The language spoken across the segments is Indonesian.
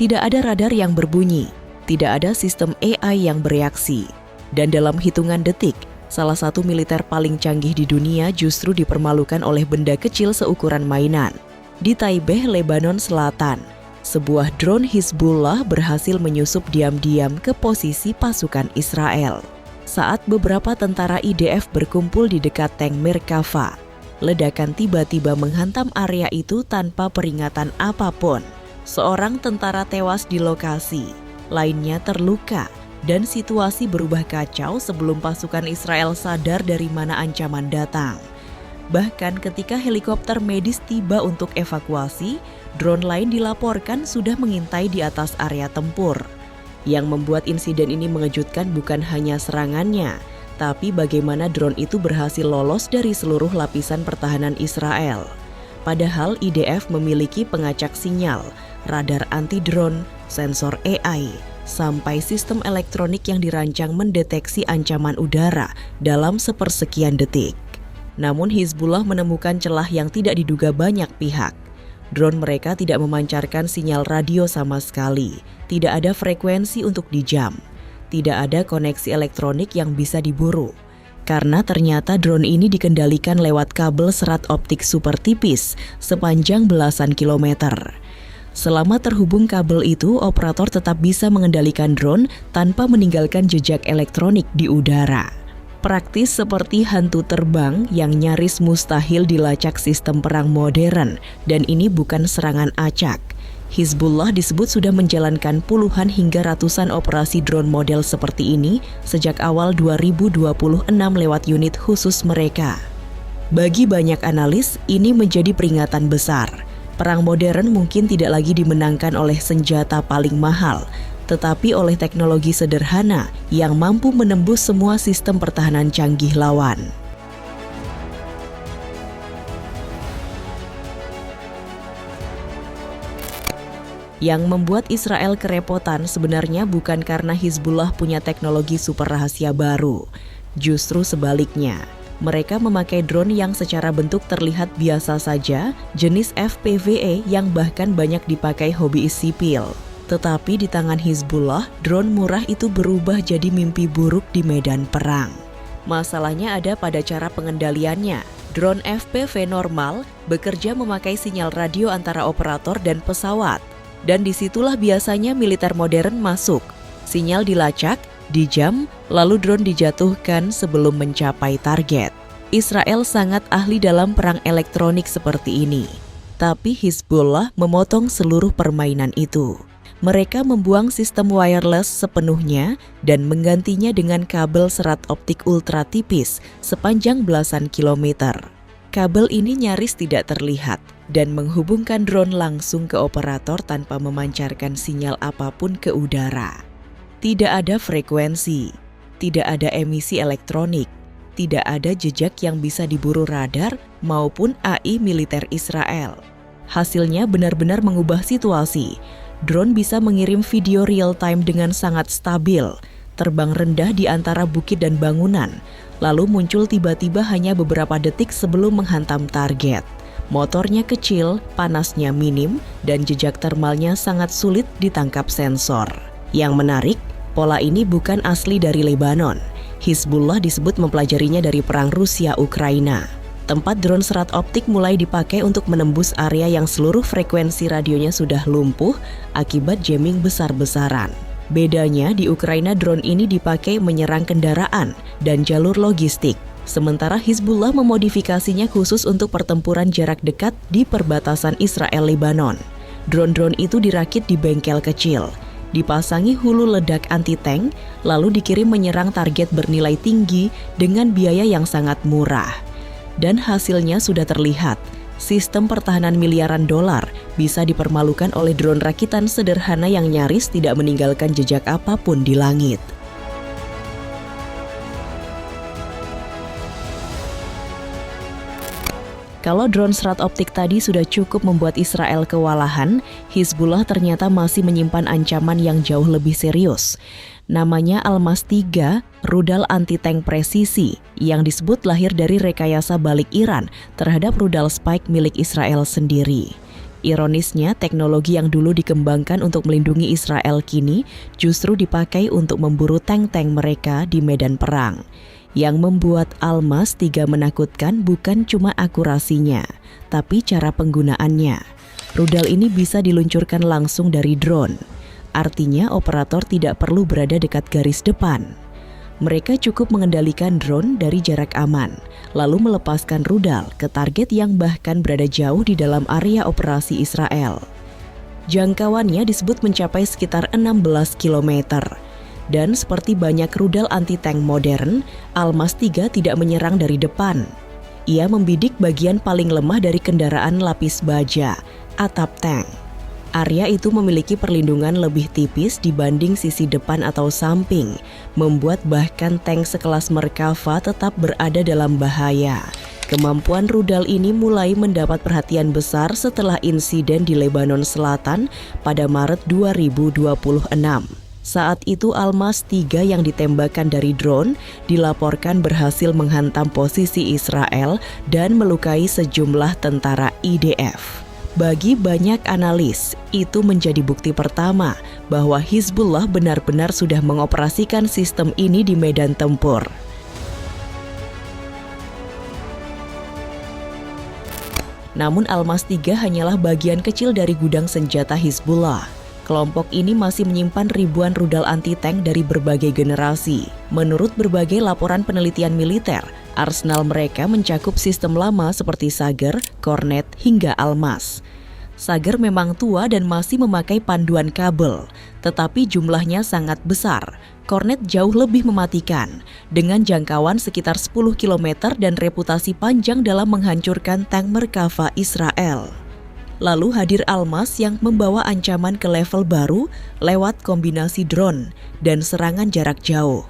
Tidak ada radar yang berbunyi, tidak ada sistem AI yang bereaksi. Dan dalam hitungan detik, salah satu militer paling canggih di dunia justru dipermalukan oleh benda kecil seukuran mainan. Di Taibeh, Lebanon Selatan, sebuah drone Hizbullah berhasil menyusup diam-diam ke posisi pasukan Israel. Saat beberapa tentara IDF berkumpul di dekat tank Merkava, ledakan tiba-tiba menghantam area itu tanpa peringatan apapun. Seorang tentara tewas di lokasi, lainnya terluka, dan situasi berubah kacau sebelum pasukan Israel sadar dari mana ancaman datang. Bahkan ketika helikopter medis tiba untuk evakuasi, drone lain dilaporkan sudah mengintai di atas area tempur. Yang membuat insiden ini mengejutkan bukan hanya serangannya, tapi bagaimana drone itu berhasil lolos dari seluruh lapisan pertahanan Israel. Padahal IDF memiliki pengacak sinyal, radar anti-drone, sensor AI, sampai sistem elektronik yang dirancang mendeteksi ancaman udara dalam sepersekian detik. Namun Hizbullah menemukan celah yang tidak diduga banyak pihak. Drone mereka tidak memancarkan sinyal radio sama sekali, tidak ada frekuensi untuk dijam, tidak ada koneksi elektronik yang bisa diburu. Karena ternyata drone ini dikendalikan lewat kabel serat optik super tipis sepanjang belasan kilometer. Selama terhubung kabel itu, operator tetap bisa mengendalikan drone tanpa meninggalkan jejak elektronik di udara. Praktis seperti hantu terbang yang nyaris mustahil dilacak sistem perang modern, dan ini bukan serangan acak. Hizbullah disebut sudah menjalankan puluhan hingga ratusan operasi drone model seperti ini sejak awal 2026 lewat unit khusus mereka. Bagi banyak analis, ini menjadi peringatan besar. Perang modern mungkin tidak lagi dimenangkan oleh senjata paling mahal, tetapi oleh teknologi sederhana yang mampu menembus semua sistem pertahanan canggih lawan. Yang membuat Israel kerepotan sebenarnya bukan karena Hizbullah punya teknologi super rahasia baru. Justru sebaliknya, mereka memakai drone yang secara bentuk terlihat biasa saja, jenis FPVA yang bahkan banyak dipakai hobiis sipil. Tetapi di tangan Hizbullah, drone murah itu berubah jadi mimpi buruk di medan perang. Masalahnya ada pada cara pengendaliannya. Drone FPV normal bekerja memakai sinyal radio antara operator dan pesawat. Dan disitulah biasanya militer modern masuk. Sinyal dilacak, dijam, lalu drone dijatuhkan sebelum mencapai target. Israel sangat ahli dalam perang elektronik seperti ini. Tapi Hizbullah memotong seluruh permainan itu. Mereka membuang sistem wireless sepenuhnya dan menggantinya dengan kabel serat optik ultra tipis sepanjang belasan kilometer. Kabel ini nyaris tidak terlihat dan menghubungkan drone langsung ke operator tanpa memancarkan sinyal apapun ke udara. Tidak ada frekuensi, tidak ada emisi elektronik, tidak ada jejak yang bisa diburu radar maupun AI militer Israel. Hasilnya benar-benar mengubah situasi. Drone bisa mengirim video real-time dengan sangat stabil, terbang rendah di antara bukit dan bangunan, lalu muncul tiba-tiba hanya beberapa detik sebelum menghantam target. Motornya kecil, panasnya minim, dan jejak termalnya sangat sulit ditangkap sensor. Yang menarik, pola ini bukan asli dari Lebanon. Hizbullah disebut mempelajarinya dari perang Rusia-Ukraina. Tempat drone serat optik mulai dipakai untuk menembus area yang seluruh frekuensi radionya sudah lumpuh akibat jamming besar-besaran. Bedanya di Ukraina drone ini dipakai menyerang kendaraan dan jalur logistik, sementara Hizbullah memodifikasinya khusus untuk pertempuran jarak dekat di perbatasan Israel-Lebanon. Drone-drone itu dirakit di bengkel kecil, dipasangi hulu ledak anti-tank, lalu dikirim menyerang target bernilai tinggi dengan biaya yang sangat murah. Dan hasilnya sudah terlihat, sistem pertahanan miliaran dolar bisa dipermalukan oleh drone rakitan sederhana yang nyaris tidak meninggalkan jejak apapun di langit. Kalau drone serat optik tadi sudah cukup membuat Israel kewalahan, Hizbullah ternyata masih menyimpan ancaman yang jauh lebih serius. Namanya Almas 3, rudal anti-tank presisi, yang disebut lahir dari rekayasa balik Iran terhadap rudal Spike milik Israel sendiri. Ironisnya, teknologi yang dulu dikembangkan untuk melindungi Israel kini justru dipakai untuk memburu tank-tank mereka di medan perang. Yang membuat Almas 3 menakutkan bukan cuma akurasinya, tapi cara penggunaannya. Rudal ini bisa diluncurkan langsung dari drone. Artinya operator tidak perlu berada dekat garis depan. Mereka cukup mengendalikan drone dari jarak aman, lalu melepaskan rudal ke target yang bahkan berada jauh di dalam area operasi Israel. Jangkauannya disebut mencapai sekitar 16 km. Dan seperti banyak rudal anti-tank modern, Almas 3 tidak menyerang dari depan. Ia membidik bagian paling lemah dari kendaraan lapis baja, atap tank. Area itu memiliki perlindungan lebih tipis dibanding sisi depan atau samping, membuat bahkan tank sekelas Merkava tetap berada dalam bahaya. Kemampuan rudal ini mulai mendapat perhatian besar setelah insiden di Lebanon Selatan pada Maret 2026. Saat itu Almas 3 yang ditembakkan dari drone dilaporkan berhasil menghantam posisi Israel dan melukai sejumlah tentara IDF. Bagi banyak analis, itu menjadi bukti pertama bahwa Hizbullah benar-benar sudah mengoperasikan sistem ini di medan tempur. Namun Almas 3 hanyalah bagian kecil dari gudang senjata Hizbullah. Kelompok ini masih menyimpan ribuan rudal anti-tank dari berbagai generasi. Menurut berbagai laporan penelitian militer, arsenal mereka mencakup sistem lama seperti Sager, Kornet, hingga Almas. Sager memang tua dan masih memakai panduan kabel, tetapi jumlahnya sangat besar. Kornet jauh lebih mematikan, dengan jangkauan sekitar 10 km dan reputasi panjang dalam menghancurkan tank Merkava Israel. Lalu hadir Almas yang membawa ancaman ke level baru lewat kombinasi drone dan serangan jarak jauh.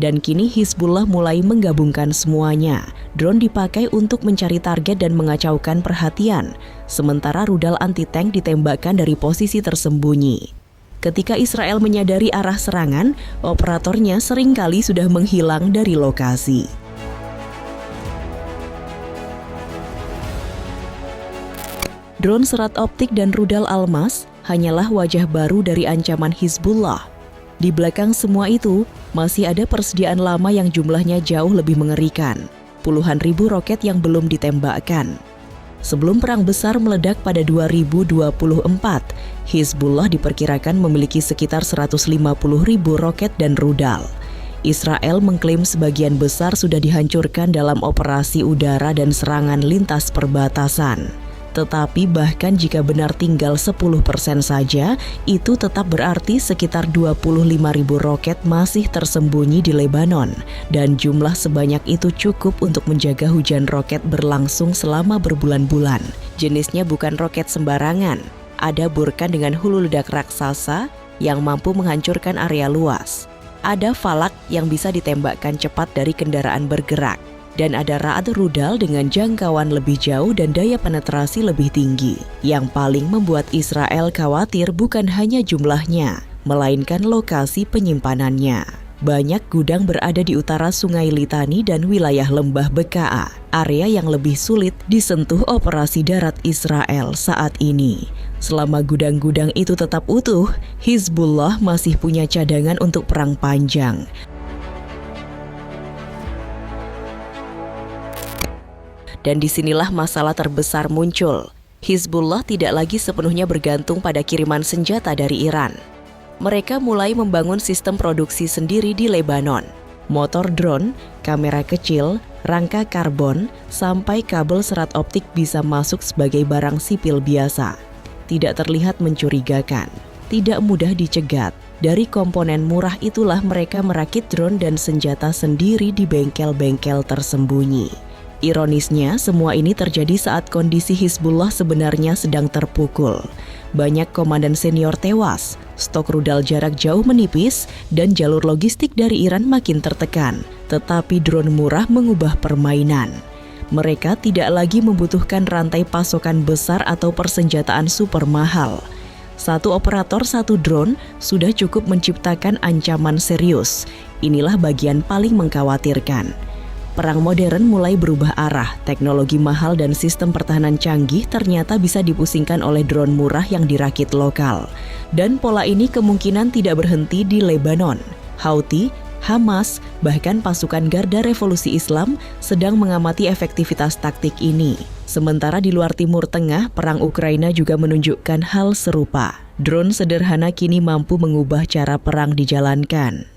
Dan kini Hizbullah mulai menggabungkan semuanya. Drone dipakai untuk mencari target dan mengacaukan perhatian, sementara rudal anti-tank ditembakkan dari posisi tersembunyi. Ketika Israel menyadari arah serangan, operatornya seringkali sudah menghilang dari lokasi. Drone serat optik dan rudal Almas hanyalah wajah baru dari ancaman Hizbullah. Di belakang semua itu, masih ada persediaan lama yang jumlahnya jauh lebih mengerikan. Puluhan ribu roket yang belum ditembakkan. Sebelum perang besar meledak pada 2024, Hizbullah diperkirakan memiliki sekitar 150 ribu roket dan rudal. Israel mengklaim sebagian besar sudah dihancurkan dalam operasi udara dan serangan lintas perbatasan. Tetapi bahkan jika benar tinggal 10% saja, itu tetap berarti sekitar 25.000 roket masih tersembunyi di Lebanon. Dan jumlah sebanyak itu cukup untuk menjaga hujan roket berlangsung selama berbulan-bulan. Jenisnya bukan roket sembarangan. Ada Burkan dengan hulu ledak raksasa yang mampu menghancurkan area luas. Ada Falak yang bisa ditembakkan cepat dari kendaraan bergerak. Dan ada Ra'ad rudal dengan jangkauan lebih jauh dan daya penetrasi lebih tinggi. Yang paling membuat Israel khawatir bukan hanya jumlahnya, melainkan lokasi penyimpanannya. Banyak gudang berada di utara Sungai Litani dan wilayah Lembah Bekaa, area yang lebih sulit disentuh operasi darat Israel saat ini. Selama gudang-gudang itu tetap utuh, Hizbullah masih punya cadangan untuk perang panjang. Dan disinilah masalah terbesar muncul. Hizbullah tidak lagi sepenuhnya bergantung pada kiriman senjata dari Iran. Mereka mulai membangun sistem produksi sendiri di Lebanon. Motor drone, kamera kecil, rangka karbon, sampai kabel serat optik bisa masuk sebagai barang sipil biasa. Tidak terlihat mencurigakan, tidak mudah dicegat. Dari komponen murah itulah mereka merakit drone dan senjata sendiri di bengkel-bengkel tersembunyi. Ironisnya, semua ini terjadi saat kondisi Hizbullah sebenarnya sedang terpukul. Banyak komandan senior tewas, stok rudal jarak jauh menipis, dan jalur logistik dari Iran makin tertekan. Tetapi drone murah mengubah permainan. Mereka tidak lagi membutuhkan rantai pasokan besar atau persenjataan super mahal. Satu operator satu drone sudah cukup menciptakan ancaman serius. Inilah bagian paling mengkhawatirkan. perang modern mulai berubah arah. Teknologi mahal dan sistem pertahanan canggih ternyata bisa dipusingkan oleh drone murah yang dirakit lokal. Dan pola ini kemungkinan tidak berhenti di Lebanon. Houthi, Hamas, bahkan pasukan Garda Revolusi Islam sedang mengamati efektivitas taktik ini. Sementara di luar Timur Tengah, perang Ukraina juga menunjukkan hal serupa. Drone sederhana kini mampu mengubah cara perang dijalankan.